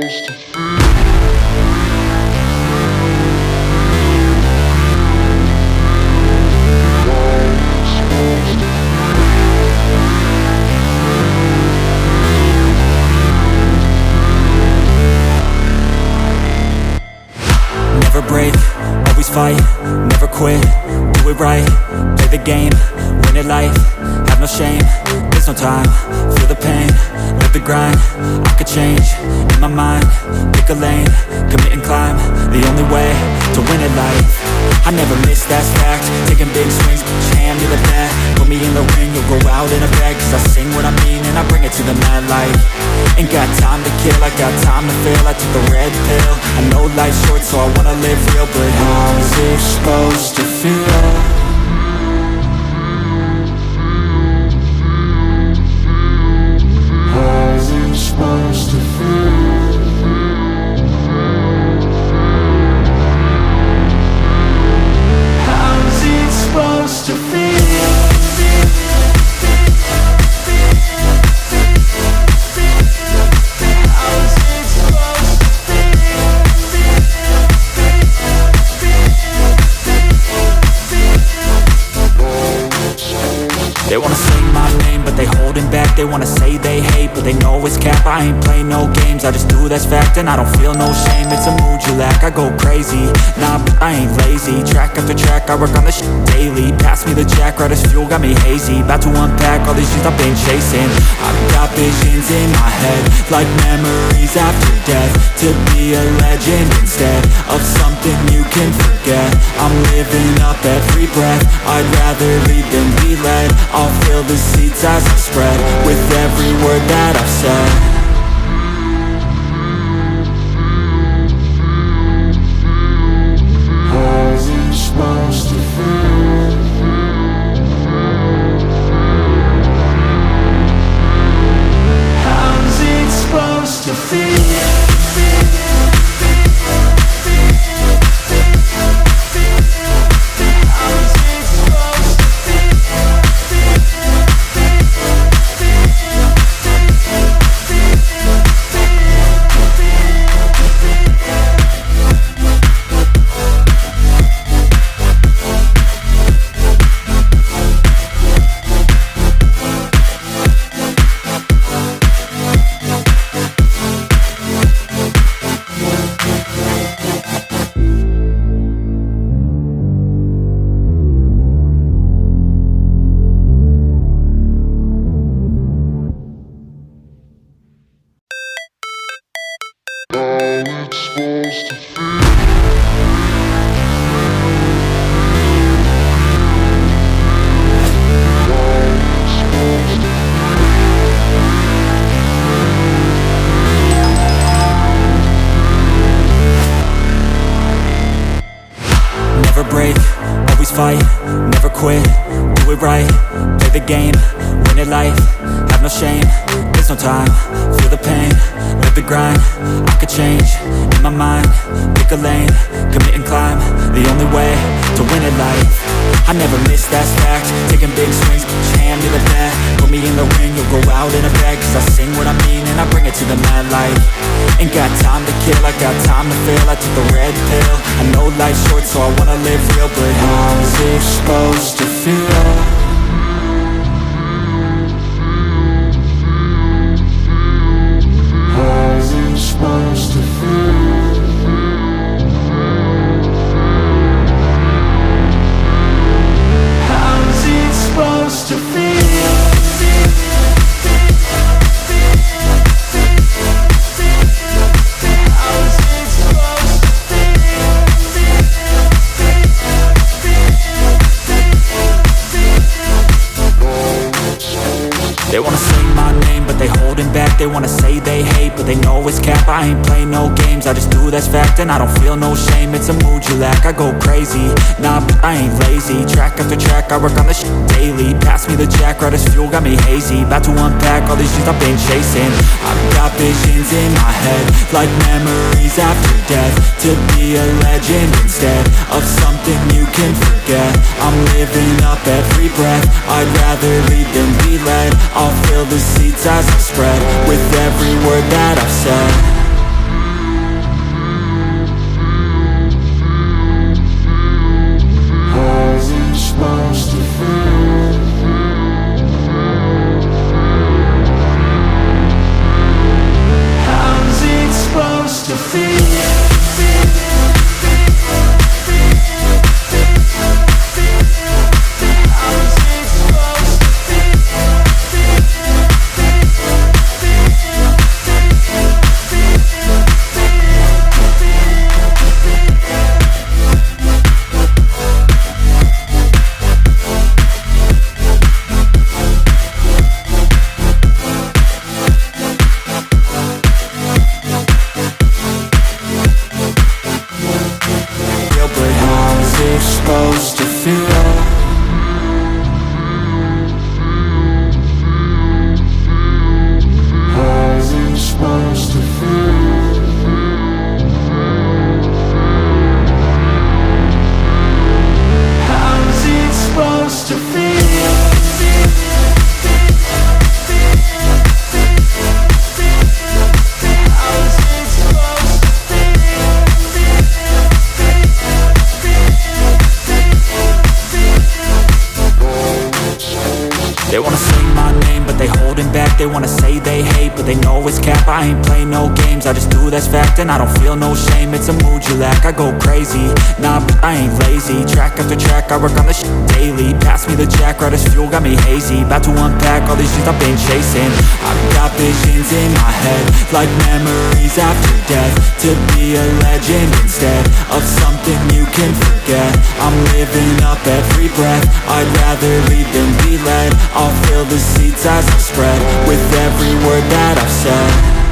Never break, always fight, never quit, do it right, play the game, win it life, have no shame, there's no time, feel the pain, live the grind, I could change, in my mind, pick a lane, commit and climb, the only way to win it life, I never miss, that's fact, taking big swings, put your hand to the bat, put me in the ring, you'll go out in a bag, cause I sing what I mean and I bring it to the mad light, ain't got time to kill, I got time to feel, I took the red pill, I know life's short so I wanna live real, but how is it supposed to feel? How's it supposed to feel? How's it supposed to feel? They wanna say my name, but they holding back. They wanna say they hate, but they know it's cap. I ain't play no games, I just do that's fact. And I don't feel no shame, it's a mood you lack. I go crazy, nah, but I ain't lazy. Track after track, I work on this shit daily. Pass me the jack, right as fuel, got me hazy. About to unpack all these things I've been chasing. I've got visions in my head, like memories after death. To be a legend instead of something you can forget. I'm living up every breath, I'd rather lead than be led. I'll fill the seats as I spread with every word that I've said. How's it supposed to feel? How's it supposed to feel? Never break, always fight, never quit, do it right, play the game, win it life, have no shame, there's no time, feel the pain, live the grind, I could change, in my mind, pick a lane, commit and climb, the only way to win it life, I never miss, that's fact, taking big swings, put your hand to the bat, put me in the ring, you'll go out in a bag, cause I sing what I mean and I bring it to the mad light, ain't got time to kill, I got time to feel, I took the red pill, I know life's short so I wanna live real, but how's it supposed to feel? How's it supposed to feel? How's it supposed to feel? They wanna say my name, but they holding back. They wanna say they hate, but they know it's cap. I ain't play no games, I just do that's fact. And I don't feel no shame, it's a mood you lack. I go crazy, nah, but I ain't lazy. Track after track, I work on this shit daily. Pass me the jack, right as fuel, got me hazy. About to unpack all these things I've been chasing. I've got visions in my head, like memories after death. To be a legend instead of something you can forget. I'm living up every breath, I'd rather lead than be led. I'll fill the seats as I spread with every word that I've said. They wanna say my name, but they holding back. They wanna say they hate, but they know it's cap. I ain't play no games, I just do that's fact. And I don't feel no shame, it's a mood you lack. I go crazy, nah, but I ain't lazy. Track after track, I work on this shit daily. Pass me the jack, right as fuel, got me hazy. About to unpack all these shit I've been chasing. I've got visions in my head, like memories after death. To be a legend instead of something you can forget. I'm living up every breath, I'd rather lead than be led. I'll fill the seats as I spread with every word that I've said.